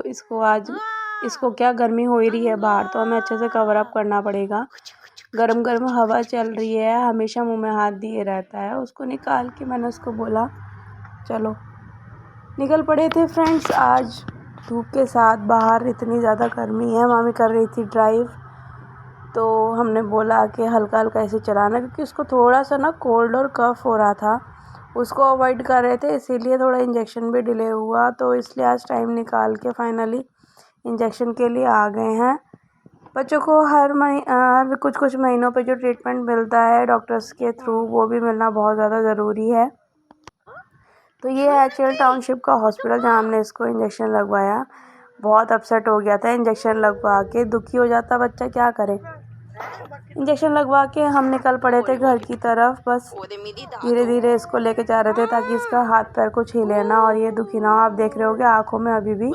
इसको आज इसको क्या गर्मी हो ही रही है बाहर, तो हमें अच्छे से कवर अप करना पड़ेगा। गरम गरम हवा चल रही है, हमेशा मुंह में हाथ दिए रहता है। उसको निकाल के मैंने उसको बोला चलो, निकल पड़े थे फ्रेंड्स। आज धूप के साथ बाहर इतनी ज़्यादा गर्मी है। मामी कर रही थी ड्राइव, तो हमने बोला कि हल्का हल्का ऐसे चलाना, क्योंकि उसको थोड़ा सा ना कोल्ड और कफ़ हो रहा था। उसको अवॉइड कर रहे थे, इसीलिए थोड़ा इंजेक्शन भी डिले हुआ। तो इसलिए आज टाइम निकाल के फाइनली इंजेक्शन के लिए आ गए हैं। बच्चों को हर कुछ महीनों पे जो ट्रीटमेंट मिलता है डॉक्टर्स के थ्रू, वो भी मिलना बहुत ज़्यादा ज़रूरी है। तो ये है एचएल टाउनशिप का हॉस्पिटल जहाँ हमने इसको इंजेक्शन लगवाया। बहुत अपसेट हो गया था इंजेक्शन लगवा के, दुखी हो जाता बच्चा, क्या करे। इंजेक्शन लगवा के हम निकल पड़े थे घर की तरफ। बस धीरे धीरे इसको लेके जा रहे थे ताकि इसका हाथ पैर कुछ हिले ना और ये दुखी ना हो। आप देख रहे होगे आंखों में अभी भी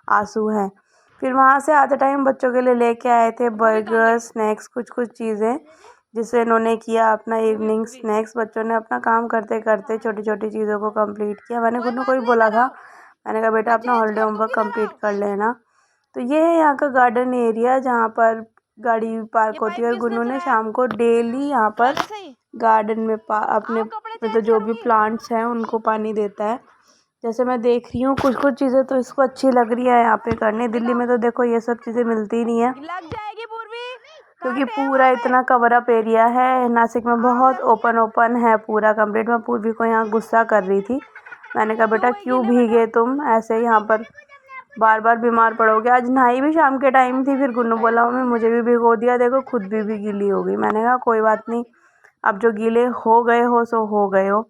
आंसू हैं। फिर वहाँ से आते टाइम बच्चों के लिए लेके आए थे बर्गर, स्नैक्स, कुछ चीज़ें, जिससे इन्होंने किया अपना इवनिंग स्नैक्स। बच्चों ने अपना काम करते करते छोटी छोटी चीज़ों को कंप्लीट किया। मैंने खुद को ही बोला था, मैंने कहा बेटा अपना हॉलीडे होमवर्क कंप्लीट कर लेना। तो ये है यहाँ का गार्डन एरिया जहाँ पर गाड़ी पार्क होती है। और गुन्नू ने शाम को डेली यहाँ पर गार्डन में अपने मतलब जो भी प्लांट्स हैं उनको पानी देता है। जैसे मैं देख रही हूँ कुछ चीज़ें तो इसको अच्छी लग रही है यहाँ पे करने। दिल्ली में तो देखो ये सब चीज़ें मिलती नहीं है, क्योंकि पूरा इतना कवर अप एरिया है। नासिक में बहुत ओपन है पूरा कंप्लीट। मैं पूर्वी को यहाँ गुस्सा कर रही थी, मैंने कहा बेटा क्यों भीगे तुम ऐसे, यहाँ पर बार बार बीमार पड़ोगे। आज नहाई भी शाम के टाइम थी। फिर गुन्नू बोला मम्मी मुझे भी भिगो दिया, देखो खुद भी गीली हो गई। मैंने कहा कोई बात नहीं, अब जो गीले हो गए हो सो हो गए हो,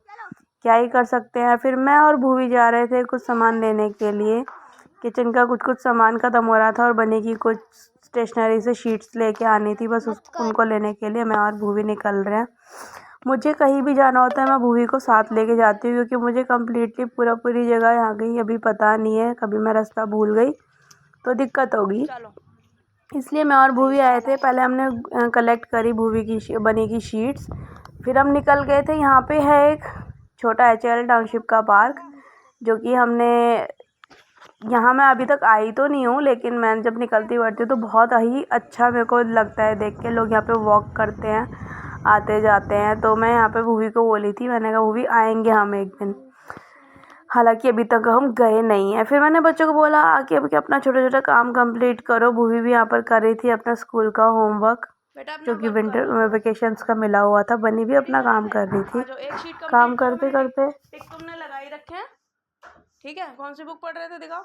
क्या ही कर सकते हैं। फिर मैं और भूवी जा रहे थे कुछ सामान लेने के लिए। किचन का कुछ सामान ख़त्म हो रहा था और बनी की कुछ स्टेशनरी से शीट्स लेके आनी थी, बस उनको लेने के लिए मैं और भूवी निकल रहे हैं। मुझे कहीं भी जाना होता है मैं भूवी को साथ लेके जाती हूँ, क्योंकि मुझे कम्प्लीटली पूरी जगह यहाँ गई अभी पता नहीं है। कभी मैं रास्ता भूल गई तो दिक्कत होगी, इसलिए मैं और भूवी आए थे। पहले हमने कलेक्ट करी भूवी की बनी की शीट्स, फिर हम निकल गए थे। यहाँ पे है एक छोटा एचएल टाउनशिप का पार्क, जो कि हमने यहाँ मैं अभी तक आई तो नहीं हूँ, लेकिन मैं जब निकलती बढ़ती हूँ तो बहुत ही अच्छा मेरे को लगता है देख के। लोग यहाँ पे वॉक करते हैं, आते जाते हैं। तो मैं यहाँ पे भूवी को बोली थी, मैंने कहा भूवी आएंगे हम एक दिन, हालांकि अभी तक हम गए नहीं हैं। फिर मैंने बच्चों को बोला आके अभी अपना छोटा काम कंप्लीट करो। भूवी भी यहाँ पर कर रही थी अपना स्कूल का होमवर्क, जो कि विंटर वेकेशंस का मिला हुआ था। बनी भी अपना काम कर रही थी। काम करते करते तुमने लगाई रखे हैं, ठीक है। कौन सी बुक पढ़ रहे थे दिखाओ।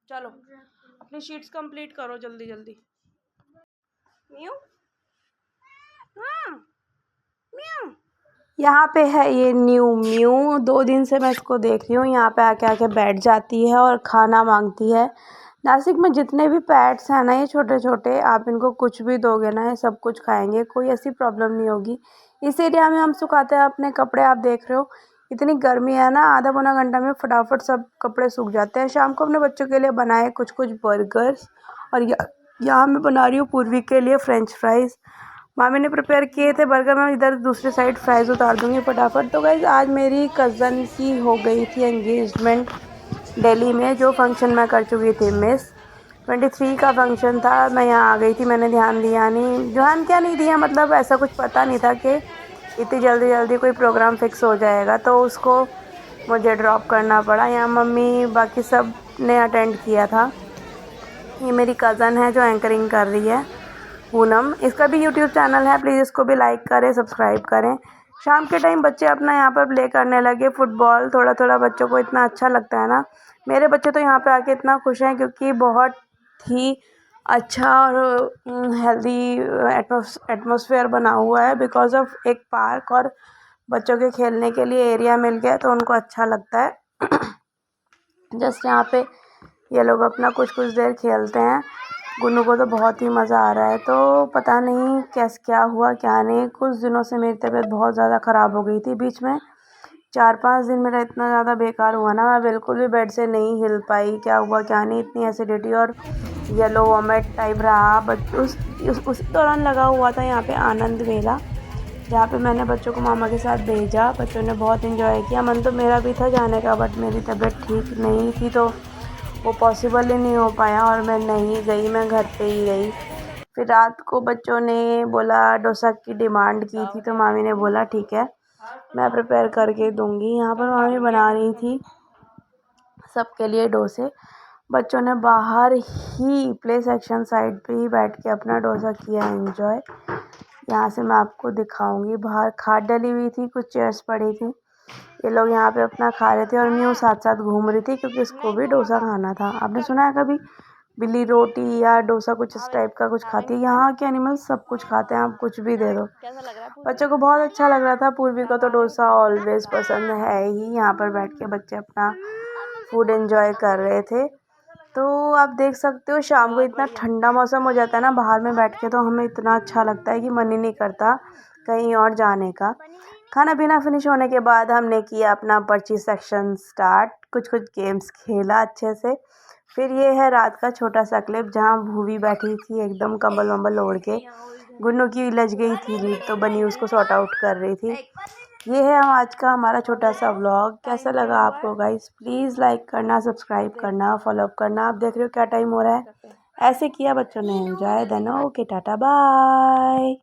चलो अपनी शीट्स कंप्लीट करो जल्दी जल्दी। यहाँ पे है ये न्यू म्यू, 2 दिन से मैं इसको देख रही हूँ। यहाँ पे आके बैठ जाती है और खाना मांगती है। नासिक में जितने भी पेट्स हैं ना ये छोटे छोटे, आप इनको कुछ भी दोगे ना ये सब कुछ खाएंगे, कोई ऐसी प्रॉब्लम नहीं होगी। इस एरिया में हम सुखाते हैं अपने कपड़े, आप देख रहे हो इतनी गर्मी है ना, आधा पौना घंटा में फटाफट सब कपड़े सूख जाते हैं। शाम को अपने बच्चों के लिए बनाए कुछ बर्गर्स, और यहाँ मैं बना रही हूँ पूर्वी के लिए फ्रेंच फ्राइज़। मामी ने प्रिपेयर किए थे बर्गर, मैं इधर दूसरी साइड फ्राइज़ उतार दूँगी फटाफट। तो गाइस आज मेरी कज़न की हो गई थी एंगेजमेंट दिल्ली में, जो फंक्शन मैं कर चुकी थी मिस। 23 का फंक्शन था, मैं यहाँ आ गई थी। मैंने ध्यान क्या नहीं दिया, मतलब ऐसा कुछ पता नहीं था कि इतनी जल्दी कोई प्रोग्राम फिक्स हो जाएगा, तो उसको मुझे ड्रॉप करना पड़ा। यहाँ मम्मी बाकी सब ने अटेंड किया था। ये मेरी कज़न है जो एंकरिंग कर रही है, पूनम। इसका भी यूट्यूब चैनल है, प्लीज़ इसको भी लाइक करें, सब्सक्राइब करें। शाम के टाइम बच्चे अपना यहाँ पर प्ले करने लगे फुटबॉल। थोड़ा बच्चों को इतना अच्छा लगता है ना। मेरे बच्चे तो यहाँ पे आके इतना खुश हैं, क्योंकि बहुत ही अच्छा और हेल्दी एटमॉस्फेयर बना हुआ है बिकॉज ऑफ एक पार्क और बच्चों के खेलने के लिए एरिया मिल गया, तो उनको अच्छा लगता है। जस्ट यहाँ पे ये लोग अपना कुछ देर खेलते हैं। गुन्नू को तो बहुत ही मज़ा आ रहा है। तो पता नहीं क्या हुआ क्या नहीं, कुछ दिनों से मेरी तबीयत बहुत ज़्यादा ख़राब हो गई थी। बीच में 4-5 दिन मेरा इतना ज़्यादा बेकार हुआ ना, मैं बिल्कुल भी बेड से नहीं हिल पाई। क्या हुआ क्या नहीं, इतनी एसिडिटी और येलो वॉमिट टाइप रहा। बट उस दौरान लगा हुआ था यहाँ पे आनंद मेला, जहाँ पे मैंने बच्चों को मामा के साथ भेजा। बच्चों ने बहुत एंजॉय किया। मन तो मेरा भी था जाने का, बट मेरी तबीयत ठीक नहीं थी तो वो पॉसिबल ही नहीं हो पाया और मैं नहीं गई, मैं घर पे ही रही। फिर रात को बच्चों ने बोला, डोसा की डिमांड की थी तो मामी ने बोला ठीक है मैं प्रिपेयर करके दूँगी। यहाँ पर मामी बना रही थी सबके लिए डोसे। बच्चों ने बाहर ही प्ले सेक्शन साइड पे ही बैठ के अपना डोसा किया एंजॉय। यहाँ से मैं आपको दिखाऊंगी। बाहर खाट डली हुई थी, कुछ चेयर्स पड़ी थी, ये लोग यहाँ पे अपना खा रहे थे और मैं वो साथ साथ घूम रही थी क्योंकि इसको भी डोसा खाना था। आपने सुना है कभी बिल्ली रोटी या डोसा कुछ इस टाइप का कुछ खाती है? यहाँ के एनिमल्स सब कुछ खाते हैं, आप कुछ भी दे दो। बच्चों को बहुत अच्छा लग रहा था। पूर्वी को तो डोसा ऑलवेज पसंद है ही। यहाँ पर बैठ के बच्चे अपना फूड एंजॉय कर रहे थे। तो आप देख सकते हो शाम को इतना ठंडा मौसम हो जाता है ना बाहर में बैठ के, तो हमें इतना अच्छा लगता है कि मन ही नहीं करता कहीं और जाने का। खाना पीना फिनिश होने के बाद हमने किया अपना पर्ची सेक्शन स्टार्ट, कुछ कुछ गेम्स खेला अच्छे से। फिर ये है रात का छोटा सा क्लिप जहाँ भूवी बैठी थी एकदम कंबल वम्बल ओढ़ के। गुन्नू की लज गई थी लीड तो बनी उसको सॉर्ट आउट कर रही थी। ये है हम आज का हमारा छोटा सा व्लॉग। कैसा लगा आपको गाइस? प्लीज़ लाइक करना, सब्सक्राइब करना, फॉलो अप करना। आप देख रहे हो क्या टाइम हो रहा है। ऐसे किया बच्चों ने enjoy. Then okay, tata bye.